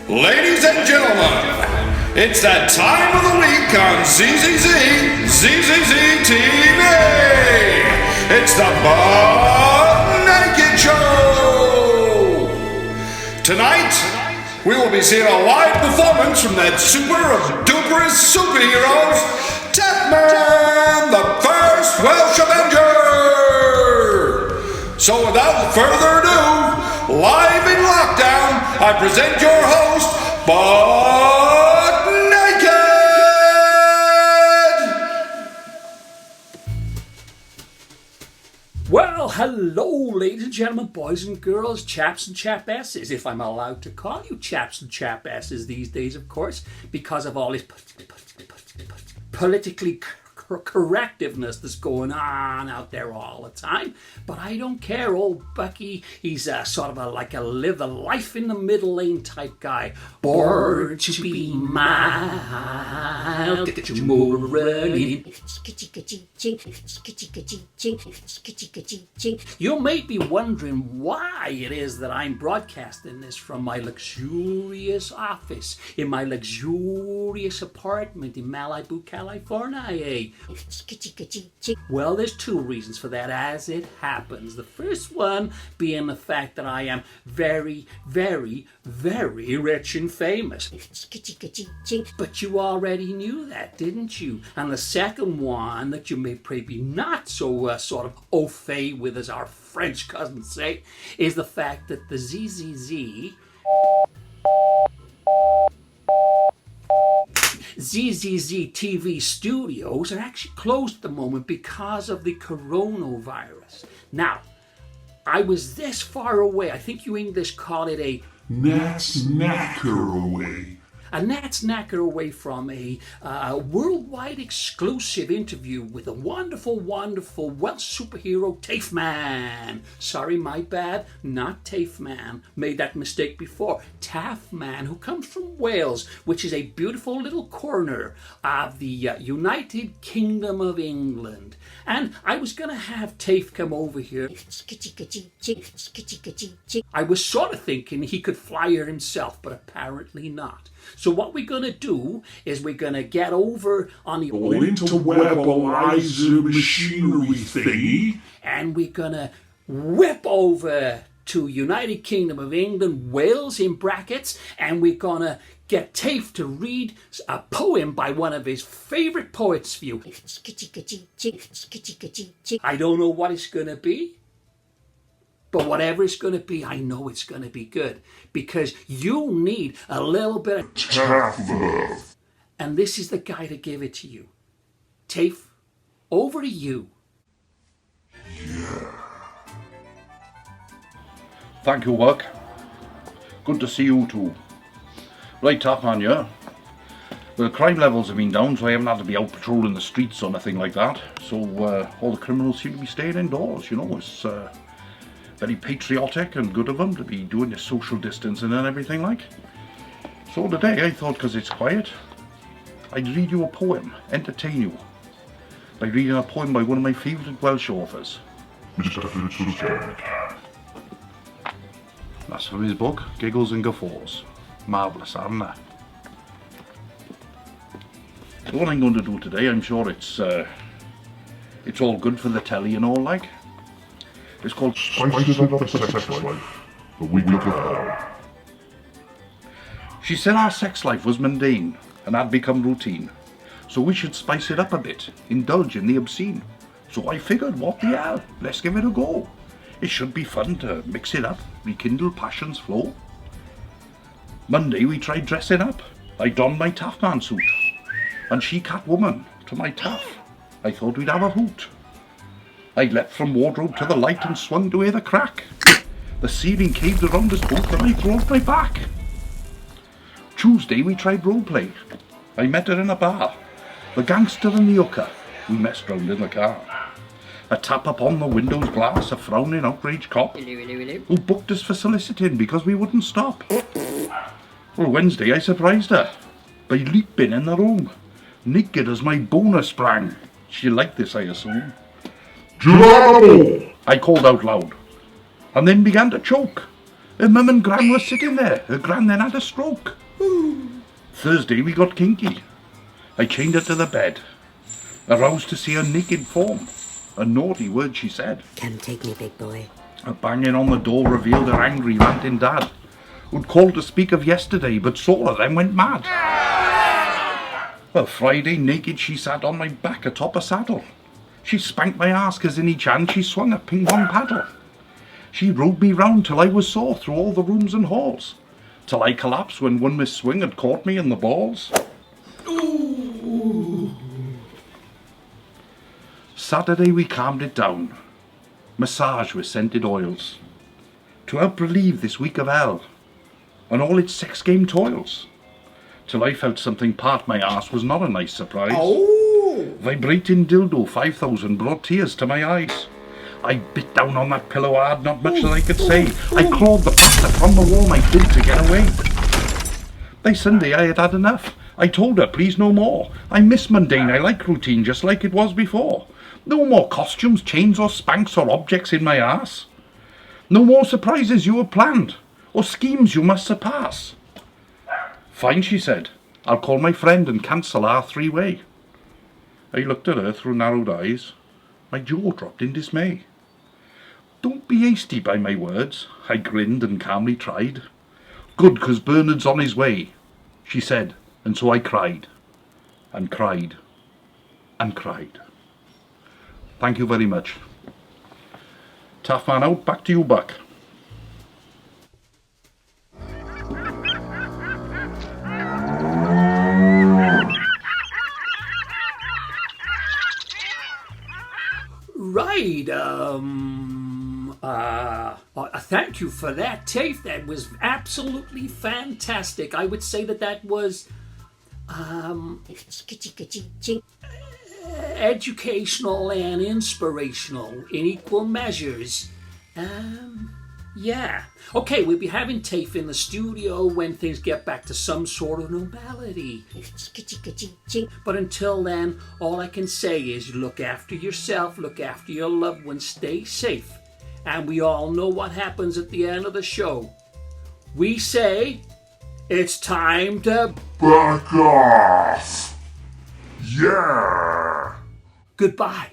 Ladies and gentlemen, it's that time of the week on ZZZ TV. It's the Butt Naked Show. Tonight, we will be seeing a live performance from that super-duperest superheroes, TaffMan, the first Welsh Avenger. So without further ado, live in lockdown, I present your host, Butt Naked! Well, hello, ladies and gentlemen, boys and girls, chaps and chapesses, if I'm allowed to call you chaps and chapesses these days, of course, because of all this politically correctiveness that's going on out there all the time. But I don't care. Old Bucky, he's sort of like a live the life in the middle lane type guy. Born to be mild, get your motor running. You may be wondering why it is that I'm broadcasting this from my luxurious office in my luxurious apartment in Malibu, California. Well, there's two reasons for that, as it happens. The first one being the fact that I am very, very, very rich and famous. But you already knew that, didn't you? And the second one that you may probably not so sort of au fait with, as our French cousins say, is the fact that the ZZZ TV studios are actually closed at the moment because of the coronavirus. Now, I was this far away. I think you English call it a gnat's knacker away. A gnat's knacker away from a worldwide exclusive interview with a wonderful, wonderful Welsh superhero, TaffMan. Sorry, my bad, not TaffMan. Made that mistake before. TaffMan, who comes from Wales, which is a beautiful little corner of the United Kingdom of England. And I was going to have Taff come over here. I was sort of thinking he could fly her himself, but apparently not. So what we're going to do is we're going to get over on the interwebalizer machinery thingy, and we're going to whip over to United Kingdom of England, Wales in brackets, and we're going to get Taff to read a poem by one of his favourite poets for you. I don't know what it's going to be. But whatever it's going to be, I know it's going to be good. Because you need a little bit of tough love. And this is the guy to give it to you. Taff, over to you. Yeah. Thank you, Work. Good to see you too. Right, TaffMan, yeah? Well, crime levels have been down, so I haven't had to be out patrolling the streets or nothing like that. So all the criminals seem to be staying indoors, you know. It's very patriotic and good of them to be doing the social distancing and everything like. So today I thought, because it's quiet, I'd read you a poem, entertain you, by reading a poem by one of my favourite Welsh authors. Mr. Fritz O'skennick. That's from his book, Giggles and Guffaws. Marvellous, isn't it? So what I'm going to do today, I'm sure it's all good for the telly and all like. It's called Spices Up the Sex Life, the Week of Hell. She said our sex life was mundane and had become routine, so we should spice it up a bit, indulge in the obscene. So I figured, what the hell, let's give it a go. It should be fun to mix it up, rekindle passion's flow. Monday we tried dressing up. I donned my TaffMan suit, and she Catwoman to my Taff. I thought we'd have a hoot. I leapt from wardrobe to the light and swung to where the crack. The ceiling caved around us both and I broke my back. Tuesday we tried roleplay. I met her in a bar. The gangster and the hooker, we messed round in the car. A tap upon the window's glass, a frowning outraged cop who booked us for soliciting because we wouldn't stop. Well, Wednesday I surprised her by leaping in the room, naked as my boner sprang. She liked this, I assume. Gelato! I called out loud, and then began to choke. Her mum and gran were sitting there. Her gran then had a stroke. Thursday we got kinky. I chained her to the bed, aroused to see her naked form. A naughty word she said. Come take me, big boy. A banging on the door revealed her angry, ranting dad, who'd called to speak of yesterday, but saw her then went mad. Well, Friday, naked she sat on my back atop a saddle. She spanked my ass 'cause in each hand she swung a ping-pong paddle. She rode me round till I was sore through all the rooms and halls, till I collapsed when one miss swing had caught me in the balls. Ooh. Saturday we calmed it down. Massage with scented oils, to help relieve this week of hell and all its sex game toils. Till I felt something part my arse was not a nice surprise. Oh! Vibrating dildo 5000 brought tears to my eyes. I bit down on that pillow hard, not much that I could say. I clawed the plaster from the wall, I did, to get away. By Sunday I had had enough. I told her, please no more. I miss mundane, I like routine just like it was before. No more costumes, chains or spanks or objects in my arse. No more surprises you have planned, or schemes you must surpass. Fine, she said. I'll call my friend and cancel our three-way. I looked at her through narrowed eyes. My jaw dropped in dismay. Don't be hasty by my words, I grinned and calmly tried. Good, 'cause Bernard's on his way, she said, and so I cried, and cried, and cried. Thank you very much. TaffMan out, back to you, Buck. Right, thank you for that, Tafe. That was absolutely fantastic. I would say that was, educational and inspirational in equal measures. Yeah. Okay, we'll be having Tafe in the studio when things get back to some sort of normality. But until then, all I can say is look after yourself, look after your loved ones, stay safe. And we all know what happens at the end of the show. We say, it's time to Back off! Yeah! goodbye.